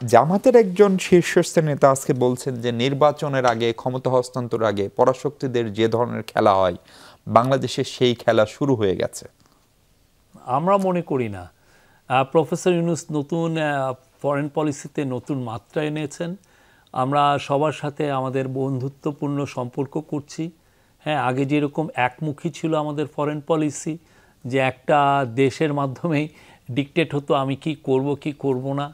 জামাতের একজন শীর্ষস্থানীয় নেতা আজকে বলছেন যে নির্বাচনের আগে, ক্ষমতা হস্তান্তরের আগে পরাশক্তিদের যে ধরনের খেলা হয় বাংলাদেশে সেই খেলা শুরু হয়ে গেছে। আমরা মনে করি না। প্রফেসর ইউনূস নতুন ফরেন পলিসিতে নতুন মাত্রা এনেছেন। আমরা সবার সাথে আমাদের বন্ধুত্বপূর্ণ সম্পর্ক করছি। হ্যাঁ, আগে যেরকম একমুখী ছিল আমাদের ফরেন পলিসি, যে একটা দেশের মাধ্যমেই ডিকটেট হতো আমি কি করব কি করব না,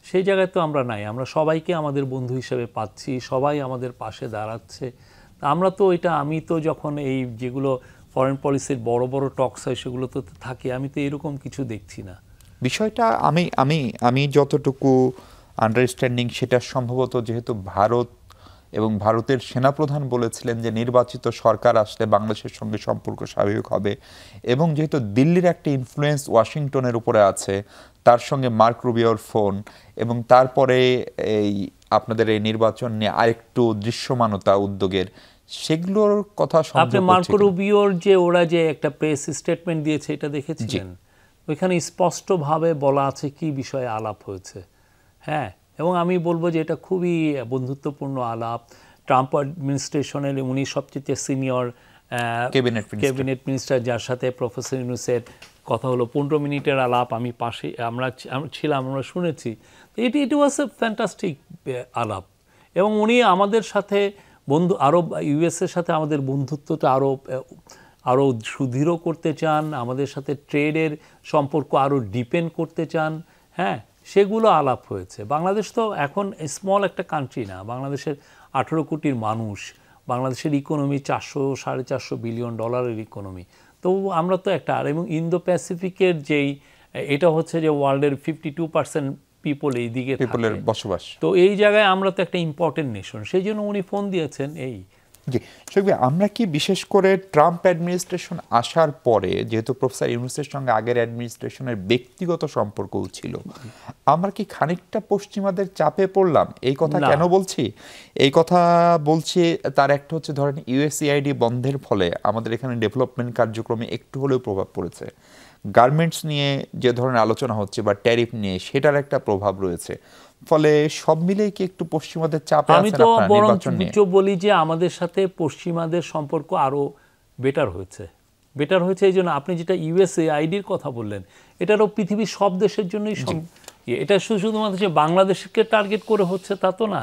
সেই জায়গায় তো আমরা নাই। আমরা সবাইকে আমাদের বন্ধু হিসেবে পাচ্ছি, সবাই আমাদের পাশে দাঁড়াচ্ছে। আমরা তো আমি তো যখন এই যেগুলো ফরেন পলিসির বড় বড় টকস হয় সেগুলো তো থাকে, আমি তো এরকম কিছু দেখছি না। বিষয়টা আমি আমি আমি যতটুকু আন্ডারস্ট্যান্ডিং, সেটা সম্ভবত যেহেতু ভারত এবং ভারতের সেনাপ্রধান বলেছিলেন যে নির্বাচিত সরকার আসলে বাংলাদেশের সঙ্গে সম্পর্ক স্বাভাবিক হবে, এবং যেহেতু দিল্লির একটা ইনফ্লুয়েন্স ওয়াশিংটনের উপরে আছে, তার সঙ্গে মার্ক রুবিওর ফোন, এবং তারপরে এই আপনাদের এই নির্বাচন নিয়ে আরেকটু দৃশ্যমানতা উদ্যোগের, সেগুলোর কথা আপনি মার্ক রুবিওর যে ওরা যে একটা প্রেস স্টেটমেন্ট দিয়েছে এটা দেখেছিলেন? ওইখানে স্পষ্টভাবে বলা আছে কি বিষয়ে আলাপ হয়েছে। হ্যাঁ, এবং আমি বলবো যে এটা খুবই বন্ধুত্বপূর্ণ আলাপ। ট্রাম্প অ্যাডমিনিস্ট্রেশনের উনি সবচেয়ে সিনিয়র ক্যাবিনেট মিনিস্টার, যার সাথে প্রফেসর ইউনূসের কথা হলো 15 মিনিটের আলাপ। আমি পাশে আমরা ছিলাম, আমরা শুনেছি। ইট ওয়াজ এ ফ্যান্টাস্টিক আলাপ। এবং উনি আমাদের সাথে আরও ইউএসের সাথে আমাদের বন্ধুত্বটা আরও সুদৃঢ় করতে চান, আমাদের সাথে ট্রেডের সম্পর্ক আরও ডিপেন্ড করতে চান। হ্যাঁ, সেগুলো আলাপ হয়েছে। বাংলাদেশ তো এখন স্মল একটা কান্ট্রি না, বাংলাদেশের 18 কোটির মানুষ, বাংলাদেশের ইকোনমি 400-450 বিলিয়ন ডলারের ইকোনমি। তো আমরা তো একটা এবং ইন্দো প্যাসিফিকের যেই এটা হচ্ছে যে ওয়ার্ল্ডের 52% পিপল এই দিকে বসবাস। তো এই জায়গায় আমরা তো একটা ইম্পর্টেন্ট নেশন, সেই জন্য উনি ফোন দিয়েছেন। এই জি শফিক ভাই, আমরা কি বিশেষ করে ট্রাম্প অ্যাডমিনিস্ট্রেশন আসার পরে, যেহেতু প্রফেসর ইউনূসের সঙ্গে আগের অ্যাডমিনিস্ট্রেশনের ব্যক্তিগত সম্পর্কও ছিল, আমরা কি খানিকটা পশ্চিমাদের চাপে পড়লাম? এই কথা কেন বলছি? এই কথা বলছি তার একটা হচ্ছে, ধরেন ইউএসএআইডি বন্ধের ফলে আমাদের এখানে ডেভেলপমেন্ট কার্যক্রমে একটু হলেও প্রভাব পড়েছে। গার্মেন্টস নিয়ে যে ধরনের আলোচনা হচ্ছে বা ট্যারিফ নিয়ে, সেটার একটা প্রভাব রয়েছে। ফলে সব মিলেই কি একটু পশ্চিমাদের চাপে আছেন আমি তো বরং বলি যে আমাদের সাথে পশ্চিমাদের সম্পর্ক আরো বেটার হয়েছে। এই জন্য আপনি যেটা ইউএসএআইডির কথা বললেন, এটারও পৃথিবীর সব দেশের জন্যই এটা শুধুমাত্র যে বাংলাদেশকে টার্গেট করে হচ্ছে তা তো না,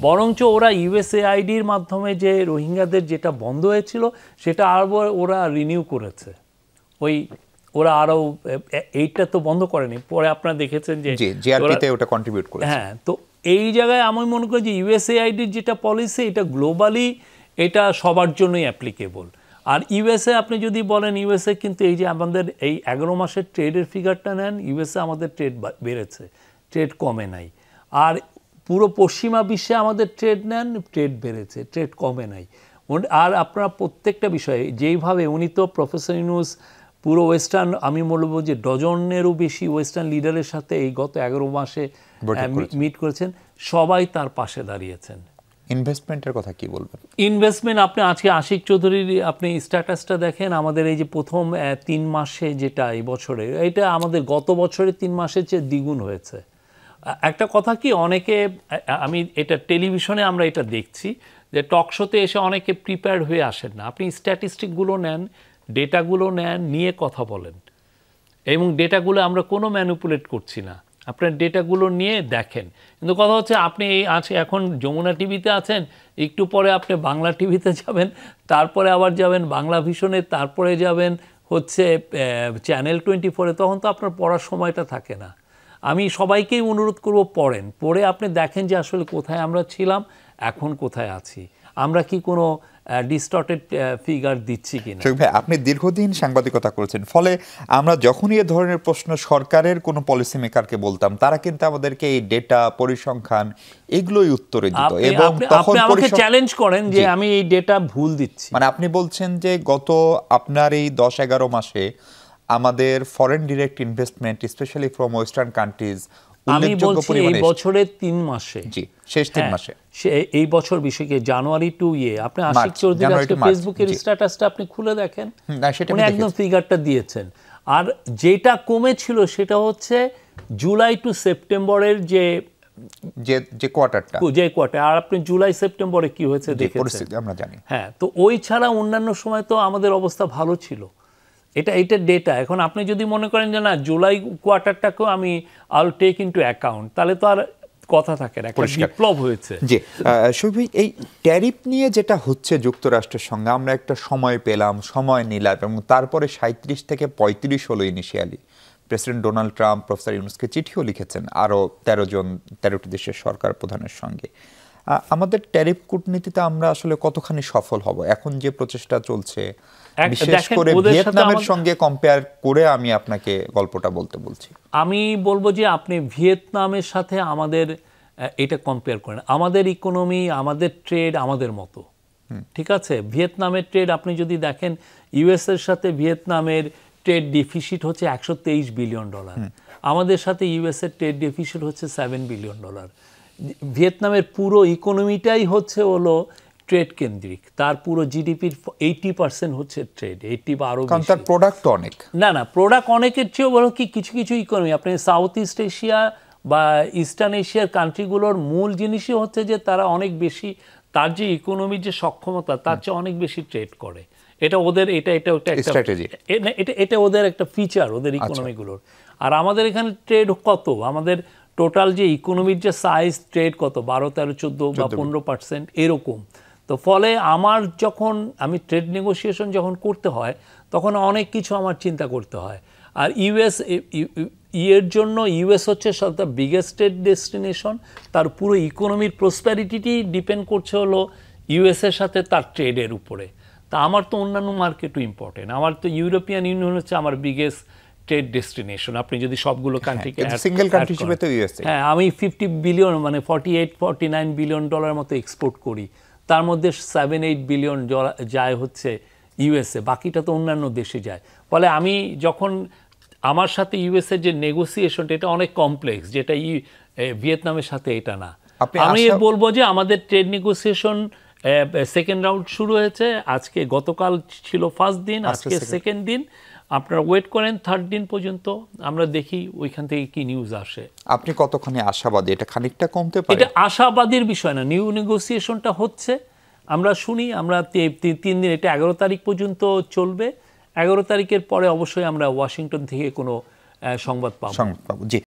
বরঞ্চ ওরা ইউএসএআইডির মাধ্যমে যে রোহিঙ্গাদের যেটা বন্ধ হয়েছিল সেটা আরও ওরা রিনিউ করেছে। ওরা আরও এইটা তো বন্ধ করেনি, পরে আপনারা দেখেছেন যে জিআরপিতে ওটা কন্ট্রিবিউট করেছে। হ্যাঁ, তো এই জায়গায় আমি মনে করি যে ইউএসএআইডির যেটা পলিসি, এটা গ্লোবালি এটা সবার জন্যই অ্যাপ্লিকেবল। আর ইউএসএ আপনি যদি বলেন, ইউএসএ কিন্তু এই যে আমাদের এই 11 মাসের ট্রেডের ফিগারটা নেন, ইউএসএ আমাদের ট্রেড বেড়েছে, ট্রেড কমে নাই। আর পুরো পশ্চিমা বিশ্বে আমাদের ট্রেড নেন, ট্রেড বেড়েছে, ট্রেড কমে নাই। আর আপনারা প্রত্যেকটা বিষয়ে যেইভাবে উনি তো প্রফেসর ইউনূস পুরো ওয়েস্টার্ন, আমি বলবো যে ডজনেরও বেশি ওয়েস্টার্ন লিডারের সাথে এই গত 11 মাসে মিট করেছেন, সবাই তার পাশে দাঁড়িয়েছেন। ইনভেস্টমেন্টের কথা কি বলবেন? ইনভেস্টমেন্ট আপনি আজকে আশিক চৌধুরীর আপনি স্ট্যাটাসটা দেখেন, আমাদের এই যে প্রথম 3 মাসে যেটা এই বছরে, এটা আমাদের গত বছরের 3 মাসের চেয়ে দ্বিগুণ হয়েছে। একটা কথা কি, অনেকে আমি এটা টেলিভিশনে আমরা এটা দেখছি যে টক শোতে এসে অনেকে প্রিপেয়ার্ড হয়ে আসেন না। আপনি স্ট্যাটিস্টিকগুলো নেন, ডেটাগুলো নেন, নিয়ে কথা বলেন, এবং ডেটাগুলো আমরা কোনো ম্যানিপুলেট করছি না, আপনার ডেটাগুলো নিয়ে দেখেন। কিন্তু কথা হচ্ছে আপনি এখন যমুনা টিভিতে আছেন, একটু পরে আপনি বাংলা টিভিতে যাবেন, তারপরে আবার যাবেন বাংলা ভিশনে, তারপরে যাবেন হচ্ছে চ্যানেল 24-এ, তখন তো আপনার পড়ার সময়টা থাকে না। আমি সবাইকেই অনুরোধ করব, পড়ে আপনি দেখেন যে আসলে কোথায় আমরা ছিলাম, এখন কোথায় আছি, আমরা কি কোনো ডিস্টর্টেড ফিগার দিচ্ছি কিনা। ভাই, আপনি দীর্ঘদিন সাংবাদিকতা করেছেন, ফলে আমরা যখনই এ ধরনের প্রশ্ন সরকারের কোনো পলিসি মেকারকে বলতাম, তারা কিন্তু আমাদেরকে এই ডেটা, পরিসংখ্যান এগুলোই উত্তরে দিত। এবং তখন আমাকে চ্যালেঞ্জ করেন যে আমি এই ডেটা ভুল দিচ্ছি। মানে আপনি বলছেন যে গত আপনার এই 10-11 মাসে আমাদের foreign direct investment, specially from western countries, আমি বলছি এই বছরের 3 মাসে, শেষ 3 মাসে, এই বছর বিষয়কে জানুয়ারি টু আপনি আশিক চৌধুরী আজকে ফেসবুকের স্ট্যাটাসটা আপনি খুলে দেখেন, উনি একদম ফিগারটা দিয়েছেন। আর যেটা কমেছিল সেটা হচ্ছে জুলাই টু সেপ্টেম্বরের যে যে কোয়ার্টারটা, যে কোয়ার্টার, আর আপনি জুলাই সেপ্টেম্বরে কি হয়েছে দেখেছেন, পরিস্থিতি আমরা জানি। হ্যাঁ, তো ওই ছাড়া অন্যান্য সময় তো আমাদের অবস্থা ভালো ছিল। এটা ডেটা। এখন আপনি যদি মনে করেন যে না জুলাই কোয়ার্টারটাকেও আমি আল টেক ইনটু অ্যাকাউন্ট, তাহলে তো আর কথা থাকে না, একটা বিপ্লব হয়েছে। জি, শফিক ভাই, এই ট্যারিফ নিয়ে যেটা হচ্ছে যুক্তরাষ্ট্রের সঙ্গে, আমরা একটা সময় পেলাম, সময় নিলাম, এবং তারপরে 37 থেকে 35 হলো initially. President Donald Trump professor ইউনুসকে চিঠিও লিখেছেন আরও 13টি দেশের সরকার প্রধানের সঙ্গে। আমাদের ট্যারিফ কূটনীতিতে আমরা আসলে কতখানি সফল হব এখন যে প্রচেষ্টা চলছে, বিশেষ করে ভিয়েতনামের সঙ্গে কম্পেয়ার করে আমি আপনাকে গল্পটা বলতে বলছি। আমি বলবো যে আপনি ভিয়েতনামের সাথে আমাদের এটা কম্পেয়ার করেন। আমাদের ইকোনমি, আমাদের ট্রেড আমাদের মতো, ঠিক আছে? ভিয়েতনামের ট্রেড আপনি যদি দেখেন, ইউএস এর সাথে ভিয়েতনামের ট্রেড ডেফিসিট হচ্ছে $123 বিলিয়ন, আমাদের সাথে ইউএস এর ট্রেড ডেফিসিট হচ্ছে $7 বিলিয়ন। ভিয়েতনামের পুরো ইকোনমিটাই হলো ট্রেড কেন্দ্রিক, তার পুরো জিডিপির 80% হচ্ছে ট্রেড, 80 বা আরো বেশি। তার প্রোডাক্ট অনেক, না প্রোডাক্ট অনেকের চেয়েও বড় কি কিছু কিছু ইকোনমি, আপনি সাউথ ইস্ট এশিয়া বা ইস্টার্ন এশিয়ার কান্ট্রিগুলোর মূল জিনিসই হচ্ছে যে তারা অনেক বেশি, তার যে ইকোনমির যে সক্ষমতা তার চেয়ে অনেক বেশি ট্রেড করে। এটা ওদের এটা স্ট্র্যাটেজি, এটা ওদের একটা ফিচার ওদের ইকোনমিগুলোর। আর আমাদের এখানে ট্রেড কত, আমাদের টোটাল যে ইকোনমির যে সাইজ, ট্রেড কত 12, 13, 14 বা 15% এরকম। তো ফলে যখন আমি ট্রেড নেগোসিয়েশন যখন করতে হয় তখন অনেক কিছু আমার চিন্তা করতে হয়। আর এর জন্য ইউএস হচ্ছে সব দ্য বিগেস্ট ট্রেড ডেস্টিনেশন, তার পুরো ইকোনমির প্রসপ্যারিটি ডিপেন্ড করছে হলো ইউএসের সাথে তার ট্রেডের উপরে। তা আমার তো অন্যান্য মার্কেটও ইম্পর্টেন্ট, আমার তো ইউরোপিয়ান ইউনিয়ন হচ্ছে আমার বিগেস্ট ট্রেড ডেস্টিনেশন। আপনি যদি সবগুলো কান্ট্রিকে সিঙ্গেল কান্ট্রি হিসেবে তো ইউএস, হ্যাঁ, আমি 50 বিলিয়ন মানে 48-49 বিলিয়ন ডলার মতো এক্সপোর্ট করি, তার মধ্যে 7-8 বিলিয়ন যায় হচ্ছে ইউএসএ, বাকিটা তো অন্যান্য দেশে যায়। ফলে আমি যখন আমার সাথে ইউএসএ যে নেগোসিয়েশনটা, এটা অনেক কমপ্লেক্স, যেটা ভিয়েতনামের সাথে এটা না। আমি বলবো যে আমাদের ট্রেড নেগোসিয়েশন সেকেন্ড রাউন্ড শুরু হয়েছে, গতকাল ছিল ফার্স্ট দিন, আজকে সেকেন্ড দিন। আপনারা ওয়েট করেন থার্ড দিন পর্যন্ত, আমরা দেখি ওইখান থেকে কি নিউজ আসে। আপনি কতখানি আশাবাদী এটা খানিকটা কমতে পারে? এটা আশাবাদীর বিষয় না, নিউ নেগোসিয়েশনটা হচ্ছে, আমরা শুনি, আমরা 3 দিন, এটা 11 তারিখ পর্যন্ত চলবে। 11 তারিখের পরে অবশ্যই আমরা ওয়াশিংটন থেকে কোনো সংবাদ পাবো। জি।